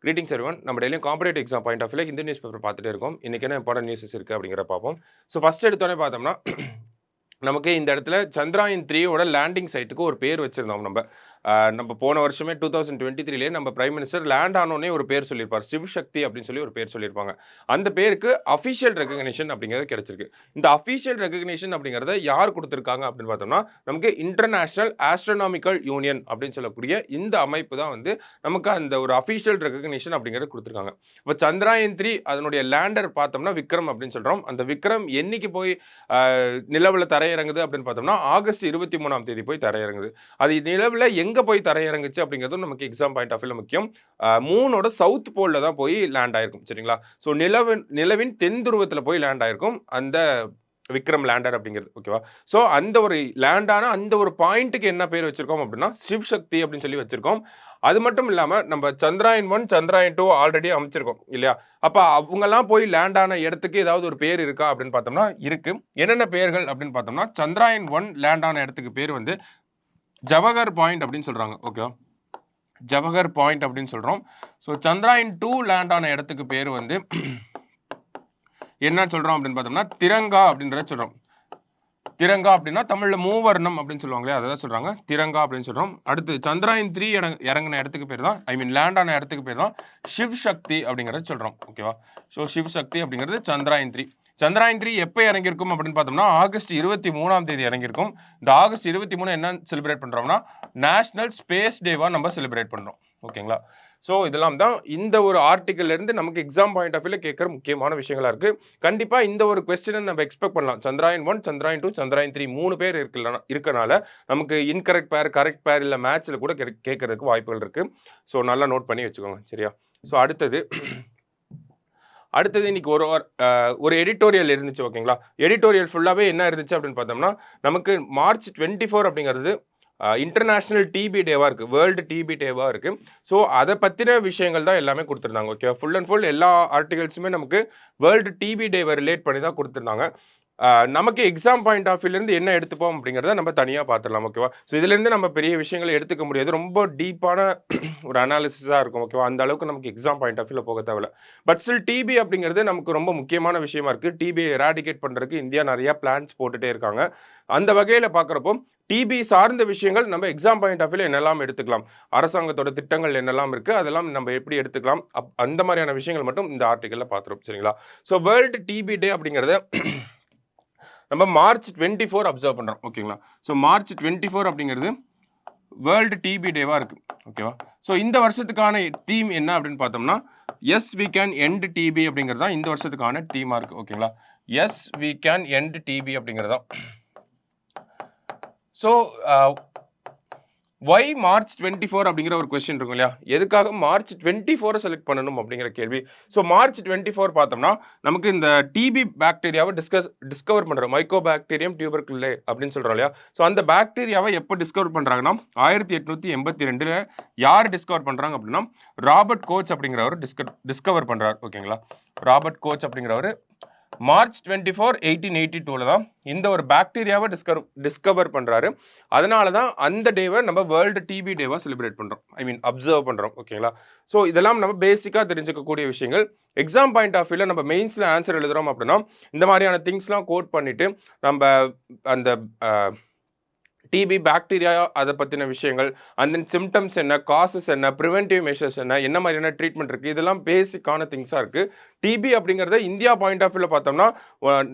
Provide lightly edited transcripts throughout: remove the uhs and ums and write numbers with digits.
Greetings everyone. நம்ம டெய்லியும் competitive exam point of வியூல ஹிந்து நியூஸ் பேப்பர் பார்த்துட்டே இருக்கோம். இன்னைக்கு என்ன இம்பார்ட்டன்ட் நியூஸஸ் இருக்கு அப்படிங்கிறத பார்ப்போம். ஸோ ஃபர்ஸ்ட் எடுத்தோடனே பார்த்தோம்னா நமக்கு இந்த இடத்துல சந்திராயன் 3யோட லேண்டிங் சைட்டுக்கு ஒரு பேர் வச்சிருந்தோம் நம்ம. நம்ம போன வருஷமே 2023 நம்ம பிரைம் மினிஸ்டர் லேண்ட் ஆனோடனே ஒரு பேர் சொல்லியிருப்பார். சிவசக்தி அப்படின்னு சொல்லி ஒரு பேர் சொல்லியிருப்பாங்க. அந்த பேருக்கு அஃபிஷியல் ரெகக்னிஷன் அப்படிங்கிறது கிடைச்சிருக்கு. இந்த அஃபிஷியல் ரெகக்னிஷன் அப்படிங்கிறத யார் கொடுத்துருக்காங்க அப்படின்னு பார்த்தோம்னா நமக்கு இன்டர்நேஷனல் ஆஸ்ட்ரோனாமிக்கல் யூனியன் அப்படின்னு சொல்லக்கூடிய இந்த அமைப்பு தான் வந்து நமக்கு அந்த ஒரு அஃபிஷியல் ரெகக்னிஷன் அப்படிங்கிறது கொடுத்துருக்காங்க. இப்போ சந்திராயன் 3 அதனுடைய லேண்டர் பார்த்தோம்னா விக்ரம் அப்படின்னு சொல்கிறோம். அந்த விக்ரம் என்னைக்கு போய் நிலவில் தரையிறங்குது அப்படின்னு பார்த்தோம்னா ஆகஸ்ட் 23ஆம் தேதி போய் தரையிறங்குது. அது நிலவில் எங்கே போய் தரையிறங்குச்சு அப்படிங்கிறதும் நமக்கு எக்ஸாம் பாயிண்ட் ஆஃப் வியூல முக்கியம். மூனோட சவுத் போலில் தான் போய் லேண்ட் ஆயிருக்கும். சரிங்களா? ஸோ நிலவின் தென் துருவத்தில் போய் லேண்ட் ஆயிருக்கும் அந்த விக்ரம் லேண்டர் அப்படிங்கிறது. ஓகேவா? ஸோ அந்த ஒரு லேண்டான அந்த ஒரு பாயிண்ட்டுக்கு என்ன பேர் வச்சிருக்கோம் அப்படின்னா சிவசக்தி அப்படின்னு சொல்லி வச்சிருக்கோம். அது மட்டும் இல்லாமல் நம்ம சந்திராயன் 1 சந்திராயன் 2 ஆல்ரெடி அமைச்சிருக்கோம் இல்லையா? அப்போ அவங்கெல்லாம் போய் லேண்ட் ஆன இடத்துக்கு ஏதாவது ஒரு பேர் இருக்கா அப்படின்னு பார்த்தோம்னா இருக்கு. என்னென்ன பேர்கள் அப்படின்னு பார்த்தோம்னா சந்திராயன் 1 லேண்ட் ஆன இடத்துக்கு பேர் வந்து ஜவஹர் பாயிண்ட் அப்படின்னு சொல்றாங்க. ஓகேவா? ஜவஹர் பாயிண்ட் அப்படின்னு சொல்றோம். ஸோ சந்திராயன் 2 லேண்ட் ஆன இடத்துக்கு பேர் வந்து என்ன சொல்றோம் அப்படின்னு பார்த்தோம்னா திரங்கா அப்படின்றத சொல்றோம். திரங்கா அப்படின்னா தமிழ்ல மூவர்ணம் அப்படின்னு சொல்லுவாங்களே அதை தான் சொல்றாங்க. திரங்கா அப்படின்னு சொல்றோம். அடுத்து சந்திராயன் 3 இறங்கின இடத்துக்கு பேர் தான் லேண்ட் ஆன இடத்துக்கு பேர் தான் சிவ் சக்தி அப்படிங்கிறத சொல்றோம். ஓகேவா? ஸோ சிவ் சக்தி அப்படிங்கிறது சந்திராயன் 3. சந்திராயன் 3 எப்போ இறங்கியிருக்கும் அப்படின்னு பார்த்தோம்னா ஆகஸ்ட் 23ஆம் தேதி இறங்கியிருக்கும். இந்த ஆகஸ்ட் 23 என்ன செலிப்ரேட் பண்றோம்னா நேஷனல் ஸ்பேஸ் டேவா நம்ம செலிப்ரேட் பண்றோம். ஓகேங்களா? ஸோ இதெல்லாம் தான் இந்த ஒரு ஆர்டிக்கல்ல இருந்து நமக்கு எக்ஸாம் பாயிண்ட் ஆஃப் வியூல கேட்குற முக்கியமான விஷயங்களா இருக்கு. கண்டிப்பா இந்த ஒரு கொஸ்டினை நம்ம எக்ஸ்பெக்ட் பண்ணலாம். சந்திராயன் 1 சந்திராயன் 2 சந்திராயன் 3 3 பேர் இருக்கனால நமக்கு இன்கரெக்ட் பேர் கரெக்ட் பேர் இல்லை மேட்ச்ல கூட கேட்கறதுக்கு வாய்ப்புகள் இருக்கு. ஸோ நல்லா நோட் பண்ணி வச்சுக்கோங்க. சரியா? ஸோ அடுத்தது இன்னைக்கு ஒரு எடிட்டோரியல் இருந்துச்சு. ஓகேங்களா? எடிட்டோரியல் ஃபுல்லாகவே என்ன இருந்துச்சு அப்படின்னு பார்த்தோம்னா நமக்கு மார்ச் 24 அப்படிங்கிறது இன்டர்நேஷ்னல் டிபி டேவாக இருக்குது. வேர்ல்டு டிபி டேவாக இருக்குது. ஸோ அதை பற்றின விஷயங்கள் தான் எல்லாமே கொடுத்துருந்தாங்க. ஓகே, ஃபுல் அண்ட் ஃபுல் எல்லா ஆர்டிகல்ஸுமே நமக்கு வேர்ல்டு டிபி டேவை ரிலேட் பண்ணி தான் கொடுத்துருந்தாங்க. நமக்கு எக்ஸாம் பாயிண்ட் ஆஃப் வியூலேருந்து என்ன எடுத்துப்போம் அப்படிங்கிறத நம்ம தனியாக பார்த்துடலாம். ஓகேவா? ஸோ இதுலேருந்து நம்ம பெரிய விஷயங்களை எடுத்துக்க முடியாது. ரொம்ப டீப்பான ஒரு அனாலிசிஸாக இருக்கும். ஓகேவா? அந்த அளவுக்கு நமக்கு எக்ஸாம் பாயிண்ட் ஆஃப் வியூவில் போக தேவையில்ல. பட் ஸ்டில் டிபி அப்படிங்கிறது நமக்கு ரொம்ப முக்கியமான விஷயமா இருக்குது. டிபியை எராடிகேட் பண்ணுறதுக்கு இந்தியா நிறையா பிளான்ஸ் போட்டுகிட்டே இருக்காங்க. அந்த வகையில் பார்க்குறப்போ டிபி சார்ந்த விஷயங்கள் நம்ம எக்ஸாம் பாயிண்ட் ஆஃப் வியூல என்னெல்லாம் எடுத்துக்கலாம், அரசாங்கத்தோட திட்டங்கள் என்னெல்லாம் இருக்குது, அதெல்லாம் நம்ம எப்படி எடுத்துக்கலாம், அந்த மாதிரியான விஷயங்கள் மட்டும் இந்த ஆர்டிக்கலில் பார்த்துருப்போம். சரிங்களா? ஸோ வேர்ல்டு டிபி டே அப்படிங்கிறத நம்ம மார்ச் 24 அப்சர்வ் பண்ணுறோம். ஓகேங்களா? ஸோ மார்ச் 24 அப்படிங்கிறது வேர்ல்டு டிபி டேவாக இருக்குது. ஓகேவா? ஸோ இந்த வருஷத்துக்கான தீம் என்ன அப்படின்னு பார்த்தோம்னா yes we can end TB அப்படிங்கிறது தான் இந்த வருஷத்துக்கான தீமாக இருக்குது. ஓகேங்களா? Yes we can end TB அப்படிங்கிறது தான். ஸோ ஒய் மார்ச் 24 அப்படிங்கிற ஒரு கொஸ்டின் இருக்கும் இல்லையா? எதுக்காக மார்ச் 24 செலக்ட் பண்ணணும் அப்படிங்கிற கேள்வி. ஸோ மார்ச் 24 பார்த்தோம்னா நமக்கு இந்த டிபி பாக்டீரியாவை டிஸ்கவர் பண்ணுறோம். மைக்கோ பாக்டீரியம் டியூபர்குலே அப்படின்னு சொல்கிறோம் இல்லையா? ஸோ அந்த பாக்டீரியாவை எப்போ டிஸ்கவர் பண்ணுறாங்கன்னா 1882 யார் டிஸ்கவர் பண்ணுறாங்க அப்படின்னா ராபர்ட் கோச் அப்படிங்கிறவர் டிஸ்கவர் பண்ணுறாரு. ஓகேங்களா? ராபர்ட் கோச் அப்படிங்கிறவர் மார்ச் 24 1882 தான் இந்த ஒரு பாக்டீரியாவை டிஸ்கவர் பண்ணுறாரு. அதனால தான் அந்த டேவை நம்ம வேர்ல்டு டிபி டேவாக செலிப்ரேட் பண்ணுறோம். அப்சர்வ் பண்ணுறோம். ஓகேங்களா? ஸோ இதெல்லாம் நம்ம பேசிக்காக தெரிஞ்சுக்கக்கூடிய விஷயங்கள். எக்ஸாம் பாயிண்ட் ஆஃப் வியூவில் நம்ம மெயின்ஸில் ஆன்சர் எழுதுகிறோம் அப்படின்னா இந்த மாதிரியான திங்ஸ்லாம் கோட் பண்ணிவிட்டு நம்ம அந்த டிபி பாக்டீரியா அதை பற்றின விஷயங்கள், அந்த சிம்டம்ஸ் என்ன, காசஸ் என்ன, ப்ரிவென்டிவ் மெஷர்ஸ் என்ன மாதிரியான ட்ரீட்மெண்ட் இருக்குது, இதெல்லாம் பேசிக்கான திங்ஸாக இருக்குது. டிபி அப்படிங்கிறத இந்தியா பாயிண்ட் ஆஃப் வியூவில் பார்த்தோம்னா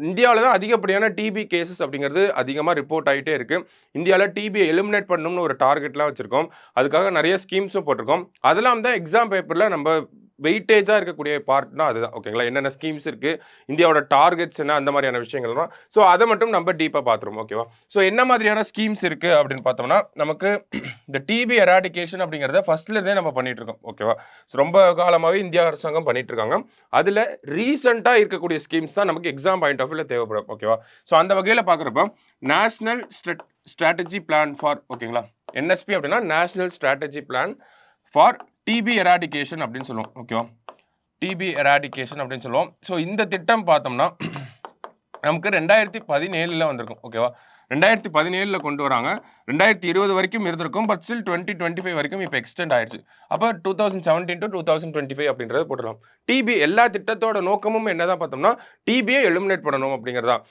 இந்தியாவில் தான் அதிகப்படியான டிபி கேசஸ் அப்படிங்கிறது அதிகமாக ரிப்போர்ட் ஆகிட்டே இருக்குது. இந்தியாவில் டிபியை எலிமினேட் பண்ணணும்னு ஒரு டார்கெட்லாம் வச்சுருக்கோம். அதுக்காக நிறைய ஸ்கீம்ஸும் போட்டிருக்கோம். அதெல்லாம் தான் எக்ஸாம் பேப்பரில் நம்ம வெயிட்டேஜாக இருக்கக்கூடிய பார்ட்னா அதுதான். ஓகேங்களா? என்னென்ன ஸ்கீம்ஸ் இருக்குது, இந்தியாவோட டார்கெட்ஸ் என்ன, அந்த மாதிரியான விஷயங்கள்லாம். ஸோ அதை மட்டும் நம்ம டீப்பாக பார்த்துருவோம். ஓகேவா? ஸோ என்ன மாதிரியான ஸ்கீம்ஸ் இருக்குது அப்படின்னு பார்த்தோம்னா நமக்கு இந்த டிபி எராடிகேஷன் அப்படிங்கிறத ஃபர்ஸ்ட்லேருந்தே நம்ம பண்ணிட்டு இருக்கோம். ஓகேவா? ஸோ ரொம்ப காலமாகவே இந்தியா அரசாங்கம் பண்ணிட்டு இருக்காங்க. அதில் ரீசெண்டாக இருக்கக்கூடிய ஸ்கீம்ஸ் தான் நமக்கு எக்ஸாம் பாயிண்ட் ஆஃப் வியூவில் தேவைப்படும். ஓகேவா? ஸோ அந்த வகையில் பார்க்குறப்ப நேஷனல் ஸ்ட்ராட்டஜி பிளான் ஃபார், ஓகேங்களா, என்எஸ்பி அப்படின்னா national strategy plan for TB eradication அப்படின்னு சொல்லுவோம். ஓகேவா? டிபி எராடிகேஷன் அப்படின்னு சொல்லுவோம். ஸோ இந்த திட்டம் பார்த்தோம்னா நமக்கு 2017 வந்திருக்கும். ஓகேவா? 2017 கொண்டு வராங்க. 2020 வரைக்கும் இருந்திருக்கும். பட் ஸ்டில் 2025 வரைக்கும் இப்போ எக்ஸ்டெண்ட் ஆயிடுச்சு. அப்போ 2017 to 2025 அப்படின்றத போட்டுடலாம். டிபி எல்லா திட்டத்தோட நோக்கமும் என்னதான் பார்த்தோம்னா, டிபியை எலிமினேட் பண்ணணும் அப்படிங்கிறது தான்.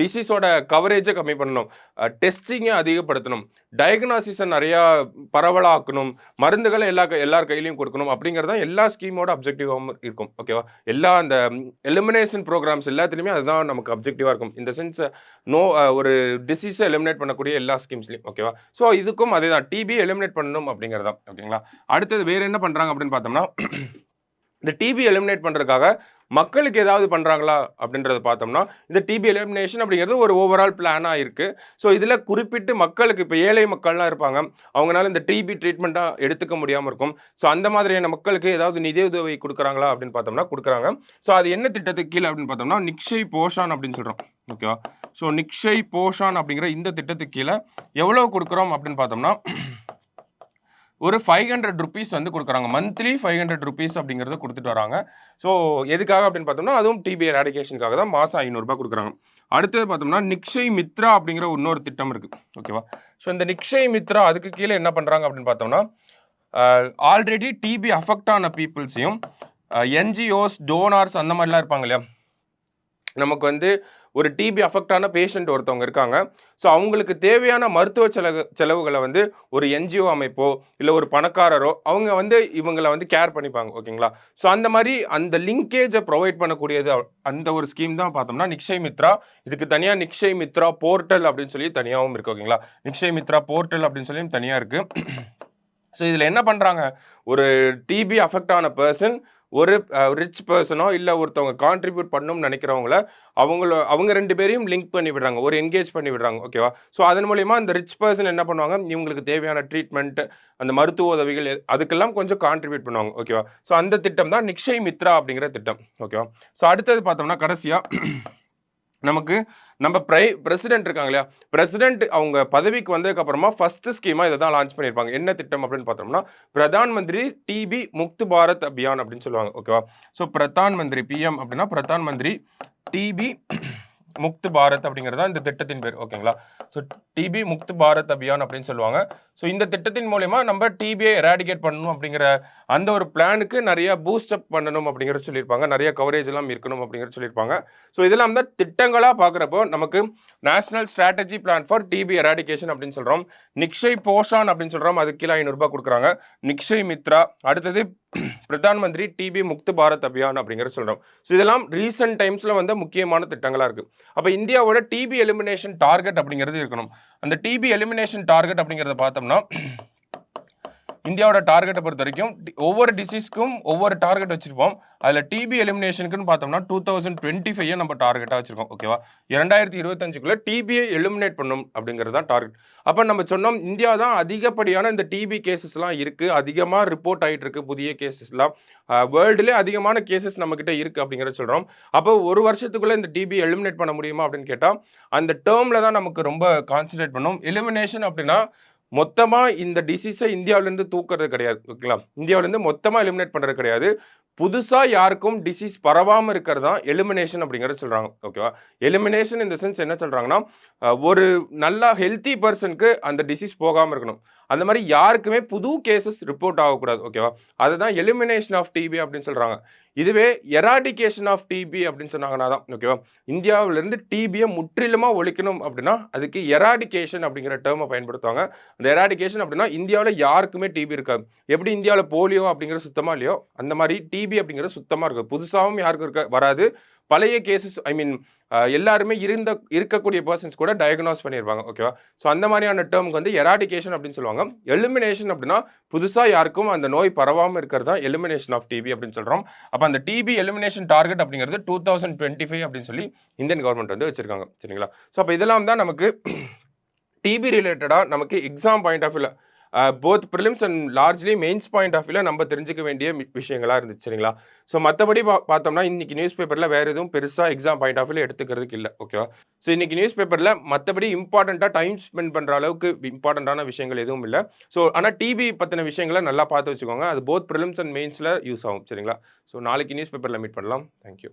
டிசீஸோட கவரேஜை கம்மி பண்ணணும், டெஸ்டிங்கை அதிகப்படுத்தணும், டயக்னாசிஸை நிறையா பரவலாக்கணும், மருந்துகளை எல்லார் கையிலையும் கொடுக்கணும் அப்படிங்கிறது தான் எல்லா ஸ்கீமோட அப்ஜெக்டிவாகவும் இருக்கும். ஓகேவா? எல்லா அந்த எலிமினேஷன் ப்ரோக்ராம்ஸ் எல்லாத்துலேயுமே அதுதான் நமக்கு அப்ஜெக்டிவாக இருக்கும். இந்த சென்ஸ் ஒரு டிசீஸை எலிமினேட் பண்ணக்கூடிய எல்லா ஸ்கீம்ஸ்லையும். ஓகேவா? ஸோ இதுக்கும் அதே தான், டிபி எலிமினேட் பண்ணணும் அப்படிங்கிறது தான். ஓகேங்களா? அடுத்தது வேற என்ன பண்ணுறாங்க அப்படின்னு பார்த்தோம்னா, இந்த டிபி எலிமினேட் பண்ணுறதுக்காக மக்களுக்கு ஏதாவது பண்ணுறாங்களா அப்படின்றத பார்த்தோம்னா, இந்த டிபி எலிமினேஷன் அப்படிங்கிறது ஒரு ஓவரால் பிளானாக இருக்குது. ஸோ இதில் குறிப்பிட்டு மக்களுக்கு, இப்போ ஏழை மக்கள்லாம் இருப்பாங்க, அவங்களால இந்த டிபி ட்ரீட்மெண்ட்டாக எடுத்துக்க முடியாமல் இருக்கும். ஸோ அந்த மாதிரியான மக்களுக்கு ஏதாவது நிதியுதவி கொடுக்குறாங்களா அப்படின்னு பார்த்தோம்னா கொடுக்குறாங்க. ஸோ அது என்ன திட்டத்துக்கு கீழே அப்படின்னு பார்த்தோம்னா, நிக்ஷய் போஷான் அப்படின்னு சொல்கிறோம். ஓகேவா? ஸோ நிக்ஷய் போஷான் அப்படிங்கிற இந்த திட்டத்துக்கு கீழே எவ்வளோ கொடுக்குறோம் அப்படின்னு பார்த்தோம்னா, ஒரு 500 ருபீஸ் வந்து கொடுக்குறாங்க. மந்த்லி 500 ருபீஸ் அப்படிங்கிறத கொடுத்துட்டு வராங்க. ஸோ எதுக்காக அப்படின்னு பார்த்தோம்னா, அதுவும் டிபி எராடிகேஷனுக்காக தான். மாதம் 500 ரூபாய் கொடுக்குறாங்க. அடுத்தது பார்த்தோம்னா, நிக்ஷய் மித்ரா அப்படிங்கிற இன்னொரு திட்டம் இருக்குது. ஓகேவா? ஸோ இந்த நிக்ஷய் மித்ரா அதுக்கு கீழே என்ன பண்ணுறாங்க அப்படின்னு பார்த்தோம்னா, ஆல்ரெடி டிபி அஃபெக்ட் ஆன பீப்புள்ஸையும் என்ஜிஓஸ், டோனார்ஸ் அந்த மாதிரிலாம் இருப்பாங்க இல்லையா, நமக்கு வந்து ஒரு டிபி அஃபெக்ட் ஆன பேஷண்ட் ஒருத்தவங்க இருக்காங்க. ஸோ அவங்களுக்கு தேவையான மருத்துவ செலவுகளை வந்து ஒரு என்ஜிஓ அமைப்போ இல்லை ஒரு பணக்காரரோ அவங்க வந்து இவங்களை வந்து கேர் பண்ணிப்பாங்க. ஓகேங்களா? ஸோ அந்த மாதிரி அந்த லிங்கேஜை ப்ரொவைட் பண்ணக்கூடியது அந்த ஒரு ஸ்கீம் தான் பார்த்தோம்னா நிக்ஷய் மித்ரா. இதுக்கு தனியாக நிக்ஷய் மித்ரா போர்ட்டல் அப்படின்னு சொல்லி தனியாகவும் இருக்குது. ஓகேங்களா? நிக்ஷய் மித்ரா போர்ட்டல் அப்படின்னு சொல்லி தனியாக இருக்குது. ஸோ இதில் என்ன பண்ணுறாங்க, ஒரு டிபி அஃபெக்ட் ஆன பர்சன் ஒரு ரிச் பர்சனோ இல்லை ஒருத்தவங்க கான்ட்ரிபியூட் பண்ணணும்னு நினைக்கிறவங்கள அவங்க 2 பேரையும் லிங்க் பண்ணி விடுறாங்க, ஒரு என்கேஜ் பண்ணி விடுறாங்க. ஓகேவா? ஸோ அதன் மூலியமாக அந்த ரிச் பர்சன் என்ன பண்ணுவாங்க, இவங்களுக்கு தேவையான ட்ரீட்மெண்ட், அந்த மருத்துவ உதவிகள் அதுக்கெல்லாம் கொஞ்சம் கான்ட்ரிபியூட் பண்ணுவாங்க. ஓகேவா? ஸோ அந்த திட்டம் தான் நிக்ஷய் மித்ரா அப்படிங்கிற திட்டம். ஓகேவா? ஸோ அடுத்தது பார்த்தோம்னா கடைசியாக நமக்கு நம்ம பிரசிடென்ட் இருக்காங்க இல்லையா, பிரசிடென்ட் அவங்க பதவிக்கு வந்ததுக்கு அப்புறமா ஃபர்ஸ்ட் ஸ்கீமா இதை தான் லான்ச் பண்ணியிருப்பாங்க. என்ன திட்டம் அப்படின்னு பார்த்தோம்னா, பிரதான் மந்திரி டிபி முக்த் பாரத் அபியான் அப்படின்னு சொல்லுவாங்க. ஓகேவா? ஸோ பிரதான் மந்திரி, பிஎம் அப்படின்னா பிரதான் மந்திரி டிபி முக்த் பாரத் அப்படிங்கிறது தான் இந்த திட்டத்தின் பேர். ஓகேங்களா? ஸோ டிபி முக்த் பாரத் அபியான் அப்படின்னு சொல்லுவாங்க. ஸோ இந்த திட்டத்தின் மூலயமா நம்ம டிபியை எராடிகேட் பண்ணணும் அப்படிங்கிற அந்த ஒரு பிளானுக்கு நிறைய பூஸ்ட் அப் பண்ணணும் அப்படிங்கிற சொல்லியிருப்பாங்க, நிறைய கவரேஜ் எல்லாம் இருக்கணும் அப்படிங்கிற சொல்லியிருப்பாங்க. ஸோ இதெல்லாம் தான் திட்டங்களாக பார்க்குறப்போ நமக்கு national strategy plan for TB eradication அப்படின்னு சொல்கிறோம். நிக்ஷய் போஷான் அப்படின்னு சொல்கிறோம், அதுக்கு கீழே 500 ரூபாய் கொடுக்குறாங்க. நிக்ஷய் மித்ரா, அடுத்தது பிரதான் மந்திரி டிபி முக்த் பாரத் அபியான் அப்படிங்கிற சொல்கிறோம். ஸோ இதெல்லாம் ரீசெண்ட் டைம்ஸில் வந்து முக்கியமான திட்டங்களாக இருக்குது. அப்போ இந்தியாவோட டிபி எலிமினேஷன் டார்கெட் அப்படிங்கிறது இருக்கணும். அந்த டிபி எலிமினேஷன் டார்கெட் அப்படிங்கிறத பார்த்தோம்னா, இந்தியாவோட டார்கெட்டை பொறுத்த வரைக்கும் ஒவ்வொரு டிசீஸ்க்கும் ஒவ்வொரு டார்கெட் வச்சிருப்போம். அதில் டிபி எலிமினேஷனுக்குன்னு பார்த்தோம்னா 2025 நம்ம டார்கெட்டாக வச்சிருக்கோம். ஓகேவா? 2025க்குள்ள டிபியை எலிமினேட் பண்ணணும் அப்படிங்கிறது தான் டார்கெட். அப்போ நம்ம சொன்னோம், இந்தியா தான் அதிகப்படியான இந்த டிபி கேசஸ்லாம் இருக்குது, அதிகமாக ரிப்போர்ட் ஆகிட்டு இருக்கு புதிய கேசஸ்லாம், வேர்ல்டுலேயே அதிகமான கேசஸ் நம்மக்கிட்ட இருக்குது அப்படிங்கிறத சொல்கிறோம். அப்போ ஒரு வருஷத்துக்குள்ளே இந்த டிபி எலிமினேட் பண்ண முடியுமா அப்படின்னு கேட்டால் அந்த டேர்மில் தான் நமக்கு ரொம்ப கான்சன்ட்ரேட் பண்ணணும். எலிமினேஷன் அப்படின்னா மொத்தமாக இந்த டிசீஸை இந்தியாவிலேருந்து தூக்குறது கிடையாது. ஓகேங்களா? இந்தியாவிலேருந்து மொத்தமாக எலிமினேட் பண்ணுறது கிடையாது. புதுசாக யாருக்கும் டிசீஸ் பரவாமல் இருக்கிறது தான் எலிமினேஷன் அப்படிங்கிறத சொல்கிறாங்க. ஓகேவா? எலிமினேஷன் இந்த சென்ஸ் என்ன சொல்கிறாங்கன்னா, ஒரு நல்லா ஹெல்த்தி பர்சனுக்கு அந்த டிசீஸ் போகாமல் இருக்கணும். அந்த மாதிரி யாருக்குமே புது கேசஸ் ரிப்போர்ட் ஆகக்கூடாது. ஓகேவா? அதுதான் எலிமினேஷன் ஆஃப் டிபி அப்படின்னு சொல்கிறாங்க. இதுவே எராடிகேஷன் ஆஃப் டிபி அப்படின்னு சொன்னாங்கன்னா தான், ஓகேவா, இந்தியாவிலேருந்து டிபியை முற்றிலுமாக ஒழிக்கணும் அப்படின்னா அதுக்கு எராடிகேஷன் அப்படிங்கிற டேர்மை பயன்படுத்துவாங்க. அந்த எராடிகேஷன் அப்படின்னா இந்தியாவில் யாருக்குமே டிபி இருக்காது. எப்படி இந்தியாவில் போலியோ அப்படிங்கிறது சுத்தமாக இல்லையோ, அந்த மாதிரி டிபி அப்படிங்கிறது சுத்தமாக இருக்குது. புதுசாகவும் யாருக்கும் வராது. பழைய கேசஸ், ஐ மீன் எல்லாருமே இருக்கக்கூடிய பர்சன்ஸ் கூட டயக்னோஸ் பண்ணியிருப்பாங்க. ஓகேவா? ஸோ அந்த மாதிரியான டேர்முக்கு வந்து எராடிகேஷன் அப்படின்னு சொல்லுவாங்க. எலிமினேஷன் அப்படின்னா புதுசாக யாருக்கும் அந்த நோய் பரவாமல் இருக்கிறது தான் எலிமினேஷன் ஆஃப் டிபி அப்படின்னு சொல்கிறோம். அப்போ அந்த டிபி எலிமினேஷன் டார்கெட் அப்படிங்கிறது 2025 அப்படின்னு சொல்லி இந்தியன் கவர்மெண்ட் வந்து வச்சிருக்காங்க. சரிங்களா? ஸோ அப்போ இதெல்லாம் தான் நமக்கு டிபி ரிலேட்டடாக நமக்கு எக்ஸாம் பாயிண்ட் ஆஃப் வியூவில் both prelims and largely mains point of வியூவில் நம்ம தெரிஞ்சுக்க வேண்டிய விஷயங்களாக இருந்துச்சு. சரிங்களா? ஸோ மற்றபடி பார்த்தோம்னா இன்றைக்கி நியூஸ் பேப்பரில் வேறு எதுவும் பெருசாக எக்ஸாம் பாயிண்ட் ஆஃப் வியூவில் எடுத்துக்கிறதுக்கு இல்லை. ஓகேவா? ஸோ இன்றைக்கி நியூஸ் பேப்பரில் மற்றபடி இம்பார்ட்டண்ட்டாக டைம் ஸ்பெண்ட் பண்ணுற அளவுக்கு இம்பார்ட்டண்ட்டான விஷயங்கள் எதுவும் இல்லை. ஸோ ஆனால் டிபி பற்றின விஷயங்களை நல்லா பார்த்து வச்சுக்கோங்க. அது போத் ப்ரிலிம்ஸ் அண்ட் மெயின்ஸில் யூஸ் ஆகும். சரிங்களா? ஸோ நாளைக்கு நியூஸ் பேப்பரில் மீட் பண்ணலாம். தேங்க்யூ.